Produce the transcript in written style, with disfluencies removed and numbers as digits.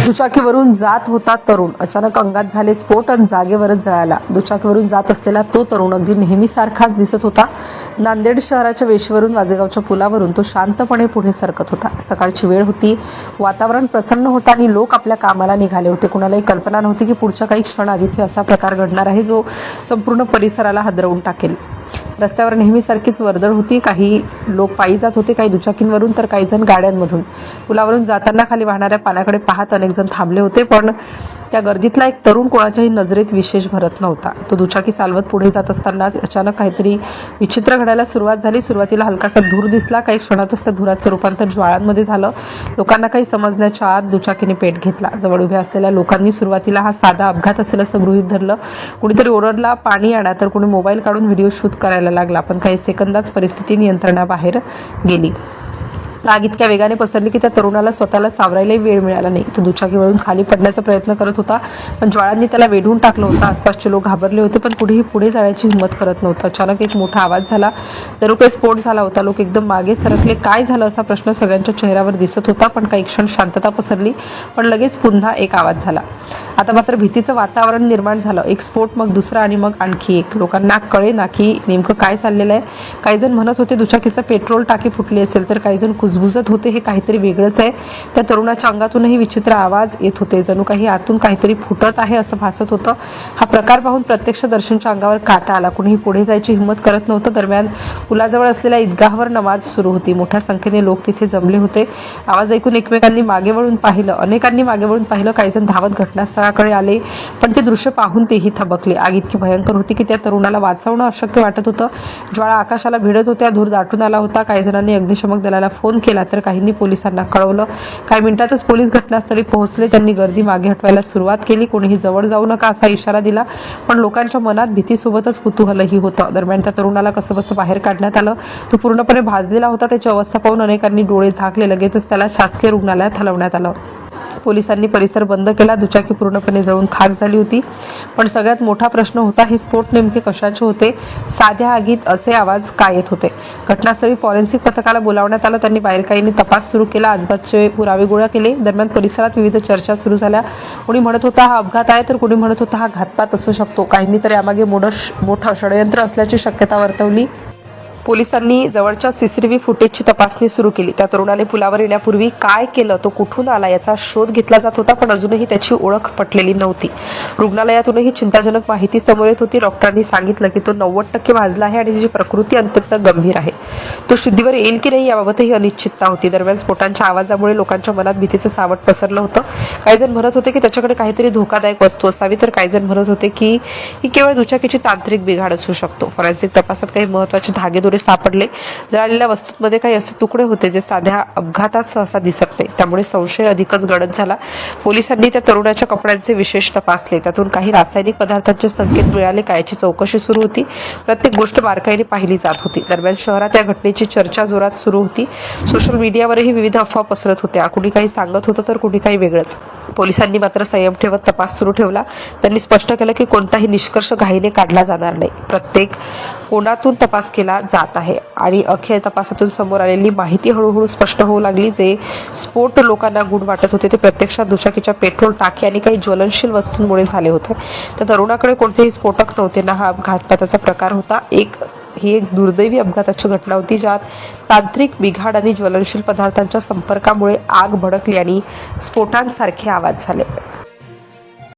दुचाकीवरून जात होता तरुण, अचानक अंगात झाले स्फोट आणि जागेवरच जळाला। दुचाकीवरून जात असलेला तो तरुण अगदी नेहमीसारखाच दिसत होता। नांदेड शहराच्या वेशीवरून वाजेगावच्या पुलावरून तो शांतपणे पुढे सरकत होता। सकाळची वेळ होती, वातावरण प्रसन्न होतं आणि लोक आपल्या कामाला निघाले होते। कुणालाही कल्पना नव्हती की पुढच्या काही क्षणात इथे असा प्रकार घडणार आहे जो संपूर्ण परिसराला हादरवून टाकेल। रस्त्यावर नेहमीसारखीच वर्दळ होती। काही लोक पायी जात होते, काही दुचाकींवरून तर काही जण गाड्यांमधून। पुलावरून जाताना खाली वाहणाऱ्या पाण्याकडे पाहत अनेक जण थांबले होते, पण त्या गर्दीतला एक तरुण कोणाच्याही नजरेत विशेष भरत नव्हता। तो दुचाकी चालवत पुढे जात असतानाच अचानक काहीतरी विचित्र घडायला सुरुवात झाली। सुरुवातीला हलकासा धूर दिसला, काही क्षणातच त्या धुराचं रूपांतर ज्वाळांमध्ये झालं। लोकांना काही समजण्याच्या आत दुचाकीने पेट घेतला। जवळ उभ्या असलेल्या लोकांनी सुरुवातीला हा साधा अपघात असेल असं गृहीत धरलं। कुणीतरी ओरडला, पाणी आणा, तर कोणी मोबाईल काढून व्हिडिओ शूट करायला लागला। पण काही सेकंदात परिस्थिती नियंत्रणाबाहेर गेली। आग इतक्या वेगाने पसरली की त्या तरुणाला स्वतःला सावरायलाही वेळ मिळाला नाही। तो दुचाकीवरून खाली पडण्याचा प्रयत्न करत होता, पण ज्वाळांनी त्याला वेढून टाकलं होतं। आसपासचे लोक घाबरले होते, पण कुठेही पुढे जाण्याची हिंमत करत नव्हतं। अचानक एक मोठा आवाज झाला, जणू काही स्फोट झाला होता। लोक एकदम मागे सरकले। काय झालं असा प्रश्न सगळ्यांच्या चेहऱ्यावर दिसत होता। पण काही क्षण शांतता पसरली, पण लगेच पुन्हा एक आवाज झाला। आता मात्र भीतीचं वातावरण निर्माण झालं। एक स्फोट, मग दुसरा आणि मग आणखी एक। लोकांना कळेना की नेमकं काय चाललेलं आहे। काही जण म्हणत होते दुचाकीचं पेट्रोल टाकी फुटली असेल, तर काही जण कुजबुजत होते हे काहीतरी वेगळंच आहे। त्या तरुणाच्या अंगातूनही विचित्र आवाज येत होते, जणू काही आतून काहीतरी फुटत आहे असं भासत होतं। हा प्रकार पाहून प्रत्यक्षदर्शींच्या अंगावर काटा आला। कुणीही पुढे जायची हिंमत करत नव्हतं। दरम्यान पुलाजवळ असलेल्या ईदगाहवर नमाज सुरू होती। मोठ्या संख्येने लोक तिथे जमले होते। आवाज ऐकून एकमेकांनी मागे वळून पाहिलं। अनेकांनी मागे वळून पाहिलं। काही जण धावत घटनास्थळाकडे आले, पण ते दृश्य पाहून तेही थबकले। आग इतकी भयंकर होती की त्या तरुणाला वाचवणं अशक्य वाटत होतं। ज्वाळा आकाशाला भिडत होत्या, धूर दाटून आला होता। काही जणांनी अग्निशमक दलाला फोन केला, तर काहींनी पोलिसांना कळवलं। काही मिनिटातच पोलीस घटनास्थळी पोहोचले। त्यांनी गर्दी मागे हटवायला सुरुवात केली। कोणीही जवळ जाऊ नका असा इशारा दिला, पण लोकांच्या मनात भीतीसोबतच कुतूहलही होतं। दरम्यान त्या तरुणाला कसंबसं बाहेर काढण्यात आलं। तो पूर्णपणे भाजलेला होता। त्याची अवस्था पाहून अनेकांनी डोळे झाकले। लगेचच त्याला शासकीय रुग्णालयात हलवण्यात आलं। पोलिसांनी परिसर बंद केला। दुचाकी पूर्णपणे जळून खाक झाली होती। पण सगळ्यात मोठा प्रश्न होता, हे स्फोट नेमके कशाचे होते? साध्या आगीत असे आवाज का येत होते? घटनास्थळी फॉरेन्सिक पथकाला बोलावण्यात आलं। त्यांनी बाहेरकाईंनी तपास सुरू केला, आजबाजूचे पुरावे गोळा केले। दरम्यान परिसरात विविध चर्चा सुरू झाल्या। कोणी म्हणत होता हा अपघात आहे, तर कोणी म्हणत होता हा घातपात असू शकतो। काहींनी तर यामागे मोठं षडयंत्र असल्याची शक्यता वर्तवली। पोलिसांनी जवळच्या सीसीटीव्ही फुटेजची तपासणी सुरू केली। त्या तरुणाने पुलावर येण्यापूर्वी काय केलं, तो कुठून आला याचा शोध घेतला जात होता, पण अजूनही त्याची ओळख पटलेली नव्हती। रुग्णालयातूनही चिंताजनक माहिती समोर येत होती। डॉक्टरांनी सांगितलं की तो 90% भाजला आहे आणि त्याची प्रकृती अत्यंत गंभीर आहे। तो शुद्धीवर येईल की नाही याबाबतही अनिश्चितता होती। दरम्यान स्फोटांच्या आवाजामुळे लोकांच्या मनात भीतीचं सावट पसरलं होतं। काही जण म्हणत होते की त्याच्याकडे काहीतरी धोकादायक वस्तू असावी, तर काही जण म्हणत होते की ही केवळ दुचाकीची तांत्रिक बिघाड असू शकतो। फॉरेन्सिक तपासात काही महत्त्वाचे धागेदोरे सापडले। जळालेल्या वस्तूंमध्ये काही असे तुकडे होते जे साध्या अपघातात सहसा दिसत नाही, त्यामुळे संशय अधिकच गडद झाला। पोलिसांनी त्या तरुणाच्या कपड्यांचे विशेष तपासले। त्यातून काही रासायनिक पदार्थांचे संकेत मिळाले। कायची चौकशी सुरू होती। प्रत्येक गोष्ट बारकाईने पाहिली जात होती। दरम्यान शहरात या घटनेची चर्चा जोरात सुरू होती। सोशल मीडियावरही विविध अफवा पसरत होत्या। कुणी काही सांगत होतं, तर कुणी काही वेगळंच। पोलिसांनी मात्र संयम ठेवत तपास सुरू ठेवला। त्यांनी स्पष्ट केलं की कोणताही निष्कर्ष घाईने काढला जाणार नाही। प्रत्येक कोणातून तपास केला जात आहे आणि अखेर तपासातून समोर आलेली माहिती हळूहळू स्पष्ट होऊ लागली। जे स्फोट लोकांना गूढ वाटत होते, ते प्रत्यक्षात दुचाकीच्या पेट्रोल टाकी आणि काही ज्वलनशील वस्तूंमुळे झाले होते। त्या तरुणाकडे कोणतेही स्फोटक नव्हते, ना हा घातपाताचा प्रकार होता। ही एक दुर्दैवी अपघाताची घटना होती, ज्यात तांत्रिक बिघाड आणि ज्वलनशील पदार्थांच्या संपर्कामुळे आग भडकली आणि स्फोटांसारखे आवाज झाले।